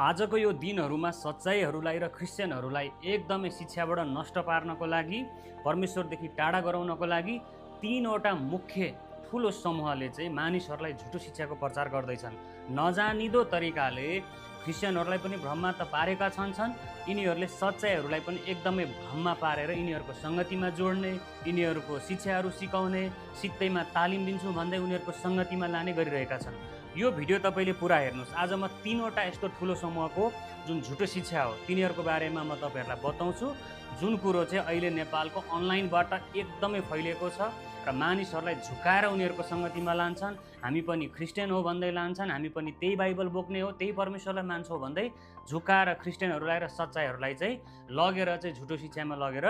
आजको यो दिनहरूमा सच्चाइहरूलाई र क्रिस्चियनहरूलाई एकदमै शिक्षाबाट नष्ट पार्नको लागि, परमेश्वरदेखि टाढा गराउनको लागि तीनवटा मुख्य ठुलो समूहले चाहिँ मानिसहरूलाई झुटो शिक्षाको प्रचार गर्दैछन्। नजानिदो तरिकाले क्रिस्चियनहरूलाई पनि भ्रममा त पारेका छन्। यिनीहरूले सच्चाइहरूलाई पनि एकदमै भ्रममा पारेर यिनीहरूको सङ्गतिमा जोड्ने, यिनीहरूको शिक्षाहरू सिकाउने, सित्तैमा तालिम दिन्छु भन्दै उनीहरूको सङ्गतिमा लाने गरिरहेका छन्। यो भिडियो तपाईँले पुरा हेर्नुहोस्। आज म तीनवटा यस्तो ठुलो समूहको जुन झुटो शिक्षा हो तिनीहरूको बारेमा म तपाईँहरूलाई बताउँछु, जुन कुरो चाहिँ अहिले नेपालको अनलाइनबाट एकदमै फैलिएको छ र मानिसहरूलाई झुकाएर उनीहरूको सङ्गतिमा लान्छन्। हामी पनि क्रिस्चियन हो भन्दै लान्छन्, हामी पनि त्यही बाइबल बोक्ने हो, त्यही परमेश्वरलाई मान्छौँ भन्दै झुकाएर क्रिस्चियनहरूलाई र सच्चाइहरूलाई चाहिँ लगेर चाहिँ झुटो शिक्षामा लगेर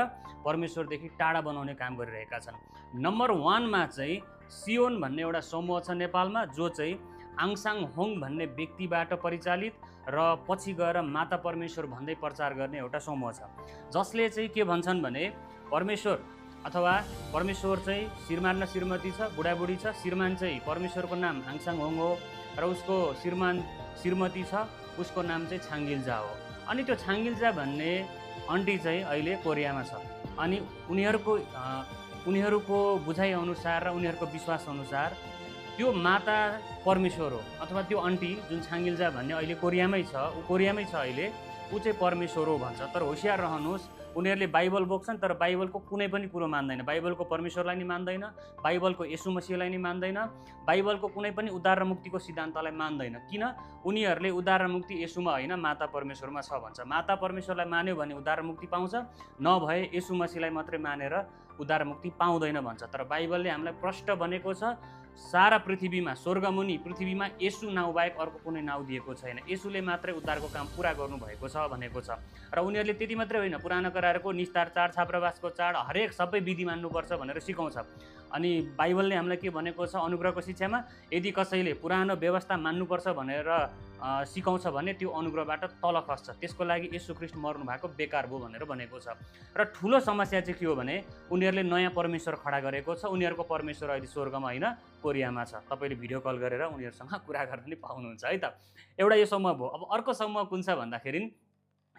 परमेश्वरदेखि टाढा बनाउने काम गरिरहेका छन्। नम्बर 1 मा चाहिँ सियोन भन्ने एउटा समूह छ नेपालमा, जो चाहिँ आङसाङ होङ भन्ने व्यक्तिबाट परिचालित र पछि गएर माता परमेश्वर भन्दै प्रचार गर्ने एउटा समूह छ, जसले चाहिँ के भन्छन् भने परमेश्वर अथवा परमेश्वर चाहिँ श्रीमान र श्रीमती छ, बुढाबुढी छ। श्रीमान चाहिँ परमेश्वरको नाम आङसाङ होङ हो र उसको श्रीमती छ, उसको नाम चाहिँ छाङ्गिल्जा हो। अनि त्यो छाङ्गिल्जा भन्ने आन्टी चाहिँ अहिले कोरियामा छ। अनि उनीहरूको बुझाइअनुसार र उनीहरूको विश्वासअनुसार त्यो माता परमेश्वर हो, अथवा त्यो आन्टी जुन छाङ्गिल्जा भन्ने अहिले कोरियामै छ अहिले, ऊ चाहिँ परमेश्वर हो भन्छ। तर होसियार रहनुहोस्, उनीहरूले बाइबल बोक्छन् तर बाइबलको कुनै पनि कुरो मान्दैन। बाइबलको परमेश्वरलाई नि मान्दैन, बाइबलको येशू मसीहलाई नि मान्दैन, बाइबलको कुनै पनि उद्धार र मुक्तिको सिद्धान्तलाई मान्दैन। किन? उनीहरूले उद्धार र मुक्ति येशूमा होइन, माता परमेश्वरमा छ भन्छ। माता परमेश्वरलाई मान्यो भने उद्धार र मुक्ति पाउँछ, नभए येशू मसीहलाई मात्रै मानेर उद्धार मुक्ति पाउँदैन भन्छ। तर बाइबलले हामीलाई प्रष्ट भनेको छ, सारा पृथ्वीमा, स्वर्गमुनि पृथ्वीमा येशू नाउँ बाहेक अर्को कुनै नाउँ दिएको छैन, येशूले मात्रै उद्धारको काम पुरा गर्नुभएको छ भनेको छ। र उनीहरूले त्यति मात्रै होइन, पुरानो करारको निस्तार चाड, छाप्रावासको चाड, हरेक सबै विधि मान्नुपर्छ भनेर सिकाउँछ। अनि बाइबलले हामीलाई के भनेको छ अनुग्रहको शिक्षामा, यदि कसैले पुरानो व्यवस्था मान्नुपर्छ भनेर सिकाउँछ भने त्यो अनुग्रहबाट तल खस्छ, त्यसको लागि येशू ख्रीष्ट मर्नु भएको बेकार भयो भनेर भनेको छ। र ठुलो समस्या चाहिँ के हो भने उनीहरूले नयाँ परमेश्वर खडा गरेको छ। उनीहरूको परमेश्वर अहिले स्वर्गमा होइन, कोरियामा छ। तपाईँले भिडियो कल गरेर उनीहरूसँग कुरा गर्न पनि पाउनुहुन्छ है त। एउटा यो समूह भयो। अब अर्को समूह कुन छ भन्दाखेरि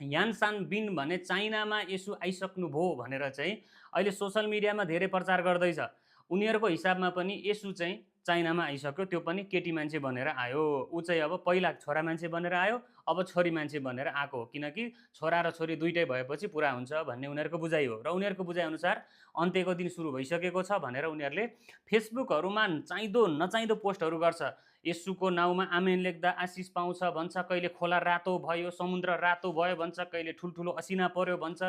यानसान बिन भन्ने चाइनामा येशू आइसक्नुभयो भनेर चाहिँ अहिले सोसल मिडियामा धेरै प्रचार गर्दैछ। उनीहरूको हिसाबमा पनि येशू चाहिँ चाइनामा आइसक्यो, त्यो पनि केटी मान्छे बनेर आयो। ऊ चाहिँ अब पहिला छोरा मान्छे बनेर आयो, अब छोरी मान्छे बनेर आएको हो, किनकि छोरा र छोरी दुइटै भएपछि पुरा हुन्छ भन्ने उनीहरूको बुझाइ हो। र उनीहरूको बुझाइअनुसार अन्त्यको दिन सुरु भइसकेको छ भनेर उनीहरूले फेसबुकहरूमा चाहिँदो नचाहिँदो पोस्टहरू गर्छ। येशूको नाउँमा आमेन लेख्दा आशिष पाउँछ भन्छ, कहिले खोला रातो भयो, समुद्र रातो भयो भन्छ, कहिले ठुल्ठुलो असिना पर्यो भन्छ,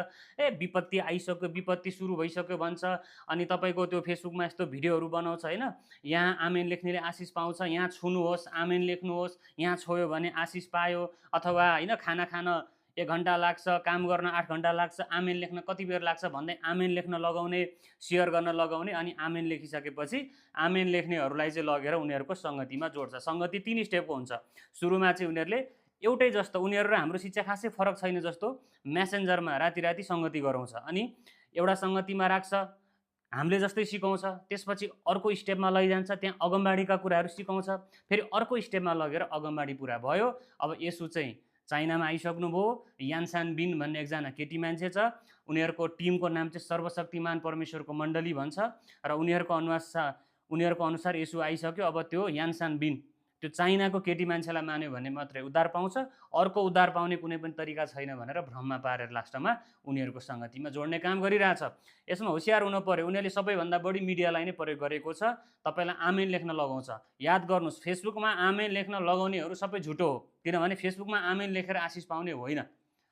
विपत्ति आइसक्यो, विपत्ति सुरु भइसक्यो भन्छ। अनि तपाईँको त्यो फेसबुकमा यस्तो भिडियोहरू बनाउँछ होइन, यहाँ आमेन लेख्नेले आशिष पाउँछ, यहाँ छुनुहोस् आमेन लेख्नुहोस्, यहाँ छोयो भने आशिष पायो, अथवा होइन खाना खान 1 घन्टा लाग्छ, काम गर्न 8 घन्टा लाग्छ, आमेन लेख्न कति बेर लाग्छ भन्दै आमेन लेख्न लगाउने, सेयर गर्न लगाउने। अनि आमेन लेखिसकेपछि आमेन लेख्नेहरूलाई चाहिँ लगेर उनीहरूको सङ्गतिमा जोड्छ। सङ्गति 3 स्टेपको हुन्छ। सुरुमा चाहिँ उनीहरूले एउटै जस्तो, उनीहरू र हाम्रो शिक्षा खासै फरक छैन जस्तो मेसेन्जरमा राति सङ्गति गराउँछ। अनि एउटा सङ्गतिमा राख्छ, हामीले जस्तै सिकाउँछ, त्यसपछि अर्को स्टेपमा लैजान्छ, त्यहाँ अगमबाडीका कुराहरू सिकाउँछ, फेरि अर्को स्टेपमा लगेर अगमबाडी पुरा भयो। अब येशू चाहिँ चाइनामा आइसक्नुभयो। यानसान बिन भन्ने एकजना केटी मान्छे छ, उनीहरूको टिमको नाम चाहिँ सर्वशक्तिमान परमेश्वरको मण्डली भन्छ। र उनीहरूको अनुसार येशू आइसक्यो। अब त्यो यानसान बिन, त्यो चाइनाको केटी मान्छेलाई मान्यो भने मात्रै उद्धार पाउँछ, अर्को उद्धार पाउने कुनै पनि तरिका छैन भनेर भ्रममा पारेर लास्टमा उनीहरूको सङ्गतिमा जोड्ने काम गरिरहेछ। यसमा होसियार हुनु पर्यो, उनीहरूले सबैभन्दा बढी मिडियालाई नै प्रयोग गरेको छ। तपाईँलाई आमेन लेख्न लगाउँछ। याद गर्नुहोस्, फेसबुकमा आमेन लेख्न लगाउनेहरू सबै झुटो हो, किनभने फेसबुकमा आमेन लेखेर आशिष पाउने होइन।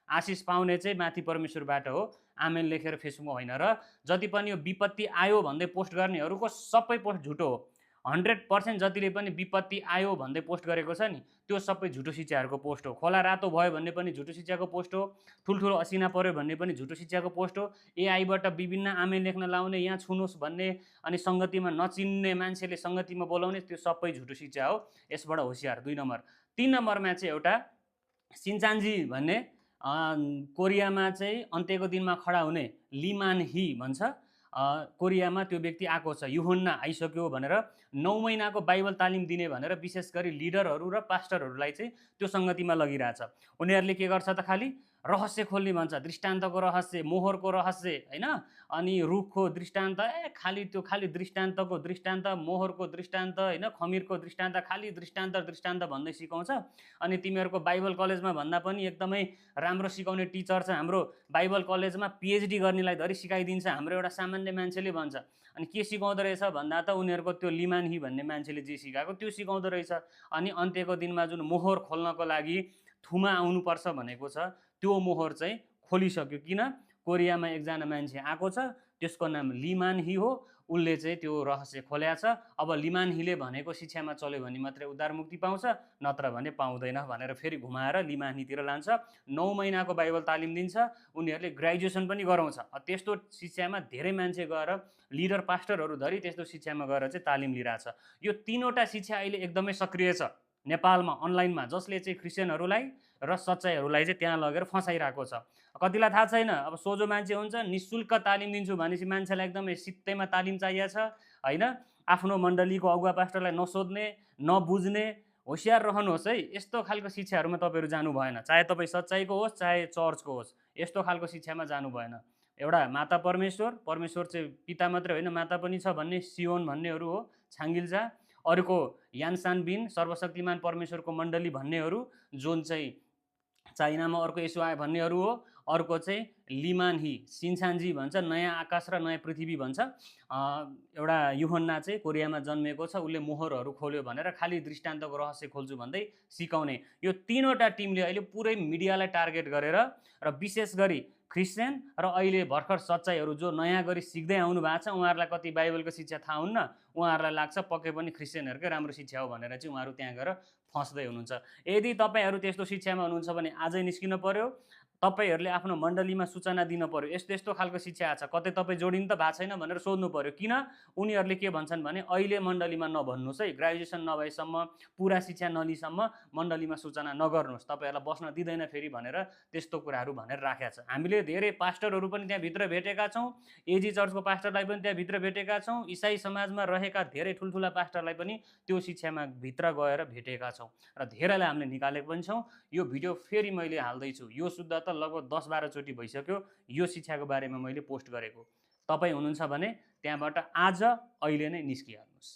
आशिष पाउने चाहिँ माथि परमेश्वरबाट हो, आमेन लेखेर फेसबुकमा होइन। र जति पनि यो विपत्ति आयो भन्दै पोस्ट गर्नेहरूको सबै पोस्ट झुटो हो। 100% जतिले पनि विपत्ति आयो भन्दै पोस्ट गरेको छ नि, त्यो सबै झुटो शिक्षाहरूको पोस्ट हो। खोला रातो भयो भन्ने पनि झुटो शिक्षाको पोस्ट हो, ठुल्ठुलो असिना पर्यो भन्ने पनि झुटो शिक्षाको पोस्ट हो। एआईबाट विभिन्न आमेन लेख्न लाउने, यहाँ छुनुहोस् भन्ने, अनि सङ्गतिमा नचिन्ने मान्छेले सङ्गतिमा बोलाउने, त्यो सबै झुटो शिक्षा हो। यसबाट होसियार। 2 नम्बर। 3 नम्बरमा चाहिँ एउटा सिन्चान्जी भन्ने कोरियामा चाहिँ अन्त्यको दिनमा खडा हुने लिमान ही भन्छ। कोरियामा त्यो व्यक्ति आएको छ, युहन्ना आइसक्यो भनेर 9 महिनाको बाइबल तालिम दिने भनेर विशेष गरी लिडरहरू र पास्टरहरूलाई चाहिँ त्यो सङ्गतिमा लगिरहेछ। उनीहरूले के गर्छ त खालि रहस्य खोल्ने भन्छ, दृष्टान्तको रहस्य, मोहरको रहस्य होइन, अनि रुखको दृष्टान्त, खालि दृष्टान्त, मोहरको दृष्टान्त होइन, खमिरको दृष्टान्त, खालि दृष्टान्त भन्दै सिकाउँछ। अनि तिमीहरूको बाइबल कलेजमा भन्दा पनि एकदमै राम्रो सिकाउने टिचर छ हाम्रो बाइबल कलेजमा, पिएचडी गर्नेलाई धरि सिकाइदिन्छ हाम्रो एउटा सामान्य मान्छेले भन्छ। अनि के सिकाउँदो रहेछ भन्दा त उनीहरूको त्यो लिमानही भन्ने मान्छेले जे सिकाएको त्यो सिकाउँदो रहेछ। अनि अन्त्यको दिनमा जुन मोहर खोल्नको लागि थुमा आउनुपर्छ भनेको छ, त्यो मोहर चाहिँ खोलिसक्यो। किन? कोरियामा एकजना मान्छे आएको छ, त्यसको नाम लिमान ही हो, उसले चाहिँ त्यो रहस्य खोल्या छ। अब लिमान हीले भनेको शिक्षामा चल्यो भने मात्रै उद्धार मुक्ति पाउँछ, नत्र भने पाउँदैन भनेर फेरि घुमाएर लिमान हीतिर लान्छ। 9 महिनाको बाइबल तालिम दिन्छ, उनीहरूले ग्रेजुएसन पनि गराउँछ। त्यस्तो शिक्षामा धेरै मान्छे गएर लिडर पास्टरहरू धरि त्यस्तो शिक्षामा गएर चाहिँ तालिम लिइरहेछ। यो 3वटा शिक्षा अहिले एकदमै सक्रिय छ नेपालमा अनलाइनमा, जसले चाहिँ क्रिस्चियनहरूलाई र सच्चाइहरूलाई चाहिँ त्यहाँ लगेर फसाइरहेको छ। कतिलाई थाहा छैन, अब सोझो मान्छे हुन्छ, निःशुल्क तालिम दिन्छु भनेपछि मान्छेलाई एकदमै सित्तैमा तालिम चाहिएको छ होइन। आफ्नो मण्डलीको अगुवा पास्टरलाई नसोध्ने, नबुझ्ने, होसियार रहनुहोस् है। यस्तो खालको शिक्षाहरूमा तपाईँहरू जानु भएन, चाहे तपाईँ सच्चाइको होस् चाहे चर्चको होस्, यस्तो खालको शिक्षामा जानु भएन। एउटा माता परमेश्वर चाहिँ पिता मात्रै होइन माता पनि छ भन्ने सियोन भन्नेहरू हो छाङ्गिल्जा, अर्को यानसान बिन सर्वशक्तिमान परमेश्वरको मण्डली भन्नेहरू जुन चाहिँ चाइनामा अर्को यसो आयो भन्नेहरू हो, अर्को चाहिँ लिमान ही सिन्सान्जी भन्छ, नयाँ आकाश र नयाँ पृथ्वी भन्छ। एउटा युहन्ना चाहिँ कोरियामा जन्मेको छ, उसले मोहरहरू खोल्यो भनेर खालि दृष्टान्तको रहस्य खोल्छु भन्दै सिकाउने। यो 3वटा टिमले अहिले पुरै मिडियालाई टार्गेट गरेर र विशेष गरी क्रिस्चियन र अहिले भर्खर सच्चाइहरू जो नयाँ गरी सिक्दै आउनु भएको छ, उहाँहरूलाई कति बाइबलको शिक्षा थाहा हुन्न, उहाँहरूलाई लाग्छ पक्कै पनि क्रिस्चियनहरूकै राम्रो शिक्षा हो भनेर चाहिँ उहाँहरू त्यहाँ गएर फस्दै हुनुहुन्छ। यदि तपाईँहरू त्यस्तो शिक्षामा हुनुहुन्छ भने आजै निस्किनु पर्यो। तपाईँहरूले आफ्नो मण्डलीमा सूचना दिनु पर्यो, यस्तो यस्तो खालको शिक्षा आएको छ, कतै तपाईँ जोडिनु त भएको छैन भनेर सोध्नु पर्यो। किन? उनीहरूले के भन्छन् भने अहिले मण्डलीमा नभन्नुहोस् है, ग्रेजुएसन नभएसम्म, पुरा शिक्षा नलिसम्म मण्डलीमा सूचना नगर्नुहोस्, तपाईँहरूलाई बस्न दिँदैन फेरि भनेर त्यस्तो कुराहरू भनेर राखेका छ। हामीले धेरै पास्टरहरू पनि त्यहाँभित्र भेटेका छौँ, एजी चर्चको पास्टरलाई पनि त्यहाँभित्र भेटेका छौँ, इसाई समाजमा रहेका धेरै ठुल्ठुला पास्टरलाई पनि त्यो शिक्षामा भित्र गएर भेटेका छौँ र धेरैलाई हामीले निकालेको पनि छौँ। यो भिडियो फेरि मैले हाल्दैछु, यो शुद्ध त लगभग 10-12 चोटि भइसक्यो यो शिक्षाको बारेमा मैले पोस्ट गरेको। तपाईँ हुनुहुन्छ भने त्यहाँबाट आज अहिले नै निस्किहाल्नुहोस्।